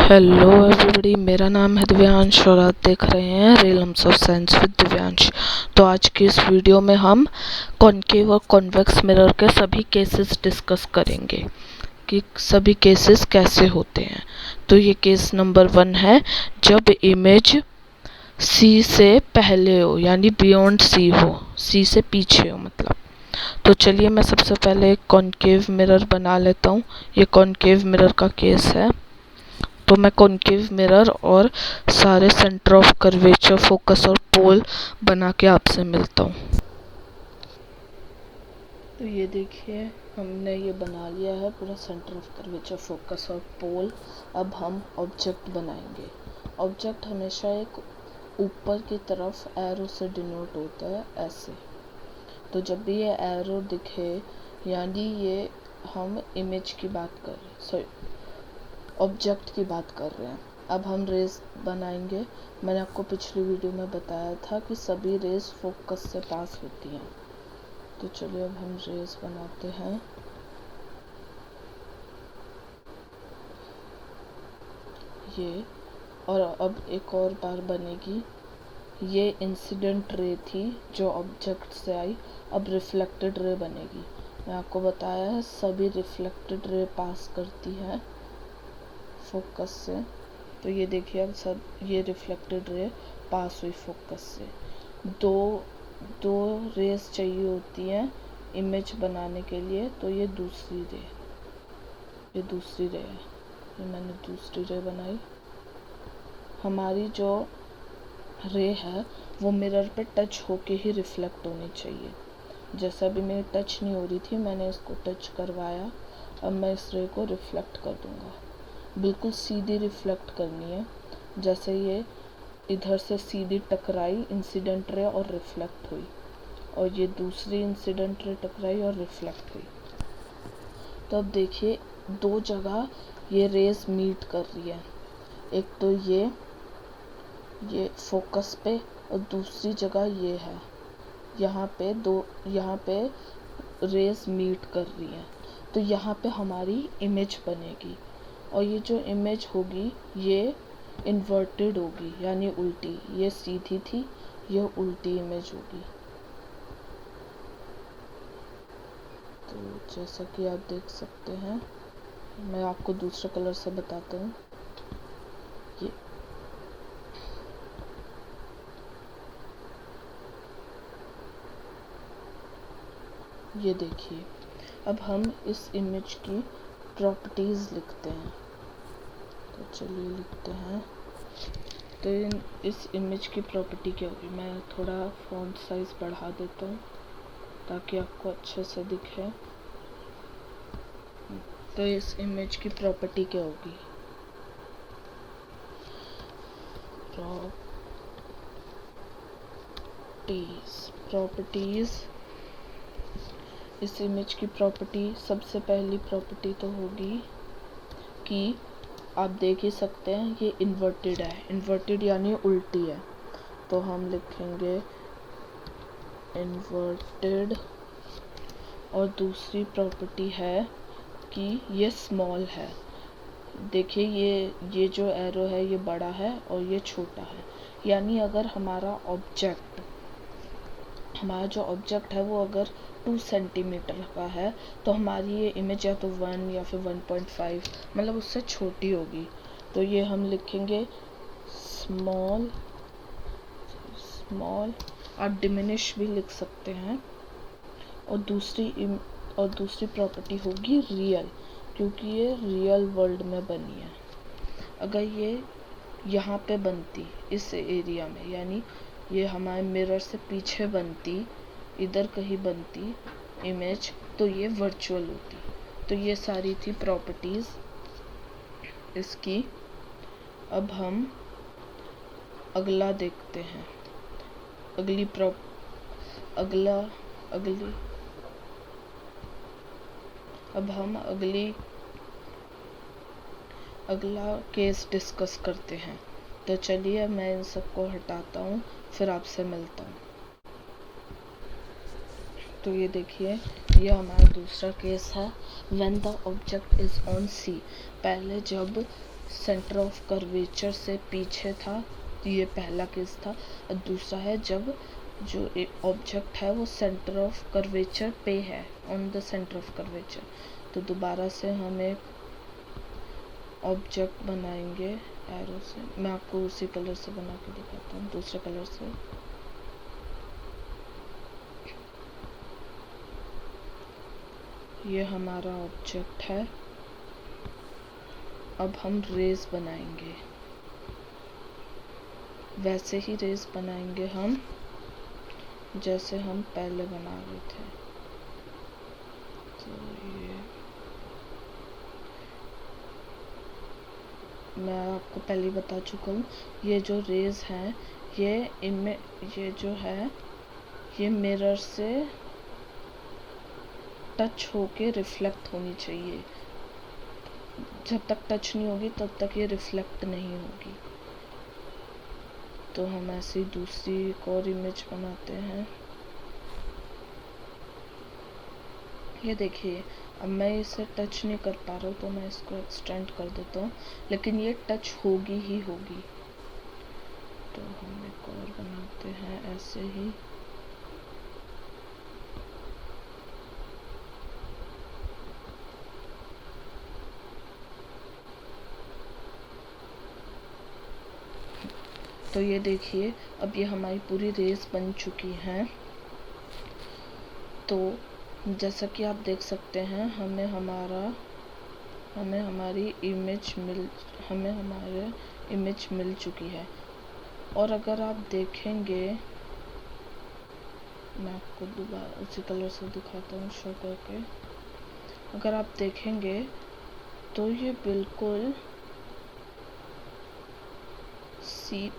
Hello everybody, मेरा नाम है दिव्यांश और आप देख रहे हैं रियल्म्स ऑफ साइंस विद दिव्यांश। तो आज की इस वीडियो में हम कॉनकेव और कॉन्वेक्स मिरर के सभी केसेस डिस्कस करेंगे कि सभी केसेस कैसे होते हैं। तो ये केस नंबर 1 है, जब इमेज सी से पहले हो यानी बियॉन्ड सी हो, सी से पीछे हो मतलब। तो चलिए मैं सबसे पहले एक कॉनकेव मिरर बना लेता हूँ। ये कॉनकेव मिरर का केस है। तो मैं कॉनकेव मिरर और सारे सेंटर ऑफ कर्वेचर, फोकस और पोल बना के आपसे मिलता हूँ। तो ये देखिए, हमने ये बना लिया है पूरा सेंटर ऑफ कर्वेचर, फोकस और पोल। अब हम ऑब्जेक्ट बनाएंगे। ऑब्जेक्ट हमेशा एक ऊपर की तरफ एरो से डिनोट होता है, ऐसे। तो जब भी ये एरो दिखे यानी ये हम इमेज की बात कर रहे हैं, सॉरी ऑब्जेक्ट की बात कर रहे हैं। अब हम रेस बनाएंगे। मैंने आपको पिछली वीडियो में बताया था कि सभी रेस फोकस से पास होती हैं। तो चलिए अब हम रेस बनाते हैं। ये और अब एक और बार बनेगी। ये इंसिडेंट रे थी जो ऑब्जेक्ट से आई, अब रिफ्लेक्टेड रे बनेगी। मैं आपको बताया है सभी रिफ्लेक्टेड रे पास करती है फोकस से। तो ये देखिए, अब सब ये रिफ्लेक्टेड रे पास हुई फोकस से। दो रेस चाहिए होती हैं इमेज बनाने के लिए। तो ये दूसरी रे है। ये मैंने दूसरी रे बनाई। हमारी जो रे है वो मिरर पे टच होके ही रिफ्लेक्ट होनी चाहिए। जैसा भी मेरी टच नहीं हो रही थी, मैंने इसको टच करवाया। अब मैं इस रे को रिफ्लेक्ट कर दूंगा। बिल्कुल सीधी रिफ्लेक्ट करनी है, जैसे ये इधर से सीधी टकराई इंसिडेंट रे और रिफ्लेक्ट हुई, और ये दूसरी इंसिडेंट रे टकराई और रिफ्लेक्ट हुई। तो अब देखिए, दो जगह ये रेज मीट कर रही है। एक तो ये फोकस पे, और दूसरी जगह ये है, यहाँ पे रेज मीट कर रही है। तो यहाँ पे हमारी इमेज बनेगी, और ये जो इमेज होगी ये इन्वर्टेड होगी यानी उल्टी। ये सीधी थी, ये उल्टी इमेज होगी। तो जैसा कि आप देख सकते हैं, मैं आपको दूसरे कलर से बताता हूँ। ये देखिए, अब हम इस इमेज की प्रॉपर्टीज़ लिखते हैं। तो चलिए लिखते हैं। तो इस इमेज की प्रॉपर्टी क्या होगी। मैं थोड़ा फॉन्ट साइज बढ़ा देता हूँ ताकि आपको अच्छे से दिखे। तो इस इमेज की प्रॉपर्टी क्या होगी। प्रॉपर्टीज इस इमेज की प्रॉपर्टी, सबसे पहली प्रॉपर्टी तो होगी कि आप देख ही सकते हैं ये इन्वर्टेड है। इन्वर्टेड यानी उल्टी है। तो हम लिखेंगे इन्वर्टेड। और दूसरी प्रॉपर्टी है कि ये स्मॉल है। देखिए, ये जो एरो है ये बड़ा है और ये छोटा है। यानी अगर हमारा जो ऑब्जेक्ट है वो अगर 2 सेंटीमीटर का है, तो हमारी ये इमेज या तो 1 या फिर 1.5 मतलब उससे छोटी होगी। तो ये हम लिखेंगे स्मॉल। आप डिमिनिश भी लिख सकते हैं। और दूसरी प्रॉपर्टी होगी रियल, क्योंकि ये रियल वर्ल्ड में बनी है। अगर ये यहाँ पे बनती इस एरिया में, यानी ये हमारे मिरर से पीछे बनती, इधर कहीं बनती इमेज, तो ये वर्चुअल होती। तो ये सारी थी प्रॉपर्टीज इसकी। अब हम अगला देखते हैं। अब हम अगला केस डिस्कस करते हैं। तो चलिए मैं इन सबको हटाता हूँ, फिर आपसे मिलता हूँ। तो ये देखिए, ये हमारा दूसरा केस है। When the object is on C. पहले जब सेंटर ऑफ कर्वेचर से पीछे था, ये पहला केस था। और दूसरा है जब जो एक ऑब्जेक्ट है वो सेंटर ऑफ कर्वेचर पे है, on the centre of curvature. तो दोबारा से हम एक ऑब्जेक्ट बनाएंगे एरो से। मैं आपको उसी कलर से बना के दिखाता हूँ, दूसरे कलर से। ये हमारा ऑब्जेक्ट है। अब हम रेस बनाएंगे, वैसे ही रेस बनाएंगे हम जैसे हम पहले बना रहे थे। तो ये मैं आपको पहले ही बता चुका हूँ, ये जो रेज हैं ये जो है ये मिरर से टच होके रिफ्लेक्ट होनी चाहिए। जब तक टच नहीं होगी तब तक ये रिफ्लेक्ट नहीं होगी। तो हम ऐसी दूसरी एक और इमेज बनाते हैं। ये देखिए, अब मैं इसे टच नहीं कर पा रहा हूँ तो मैं इसको एक्सटेंड कर देता हूँ, लेकिन ये टच होगी ही होगी। तो हम एक और बनाते हैं ऐसे ही। तो ये देखिए, अब ये हमारी पूरी रेस बन चुकी है। तो जैसा कि आप देख सकते हैं, हमें हमारी इमेज मिल चुकी है। और अगर आप देखेंगे, मैं आपको दोबारा उसी कलर से दिखाता हूँ शो करके। अगर आप देखेंगे तो ये बिल्कुल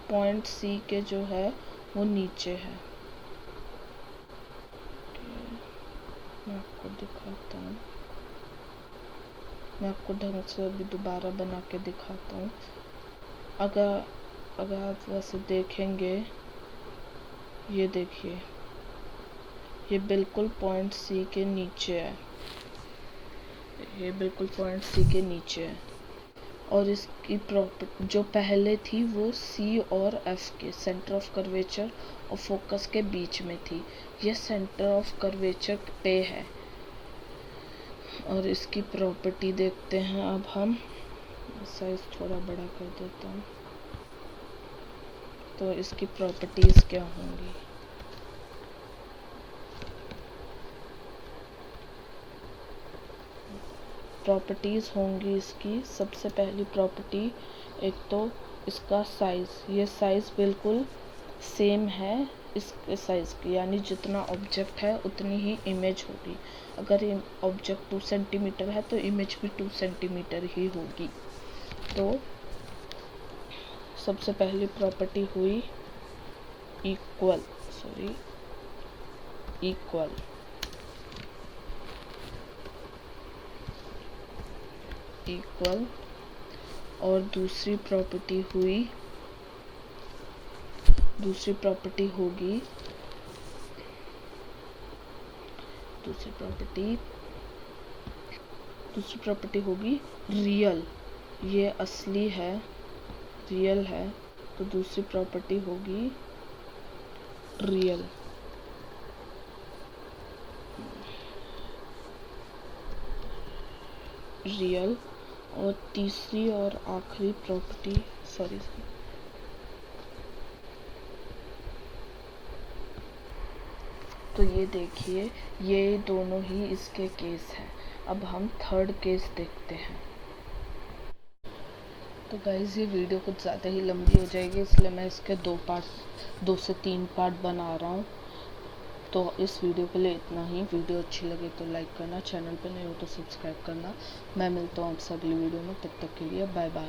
पॉइंट सी के जो है वो नीचे है। मैं आपको दिखाता हूँ, मैं आपको ढंग से अभी दोबारा बना के दिखाता हूँ। अगर आप वैसे देखेंगे, ये देखिए, ये बिल्कुल पॉइंट सी के नीचे है, ये बिल्कुल पॉइंट सी के नीचे है। और इसकी प्रॉपर्टी जो पहले थी वो सी और एफ के सेंटर ऑफ कर्वेचर और फोकस के बीच में थी। ये सेंटर ऑफ कर्वेचर पे है। और इसकी प्रॉपर्टी देखते हैं अब हम। साइज थोड़ा बड़ा कर देता हूँ। तो इसकी प्रॉपर्टीज क्या होंगी? प्रॉपर्टीज होंगी इसकी, सबसे पहली प्रॉपर्टी, एक तो इसका साइज। ये साइज बिल्कुल सेम है इसके साइज की, यानी जितना ऑब्जेक्ट है उतनी ही इमेज होगी। अगर ऑब्जेक्ट 2 सेंटीमीटर है तो इमेज भी 2 सेंटीमीटर ही होगी। तो सबसे पहली प्रॉपर्टी हुई इक्वल। और दूसरी प्रॉपर्टी होगी, दूसरी प्रॉपर्टी होगी रियल। ये असली है, रियल है, तो दूसरी प्रॉपर्टी होगी रियल। और तीसरी और आखिरी प्रॉपर्टी, तो ये देखिए, ये दोनों ही इसके केस हैं। अब हम थर्ड केस देखते हैं। तो गाइज़, ये वीडियो कुछ ज़्यादा ही लंबी हो जाएगी, इसलिए मैं इसके 2 से 3 पार्ट बना रहा हूँ। तो इस वीडियो के लिए इतना ही। वीडियो अच्छी लगे तो लाइक करना, चैनल पे नए हो तो सब्सक्राइब करना। मैं मिलता हूँ आपसे अगली वीडियो में, तब तक के लिए बाय बाय।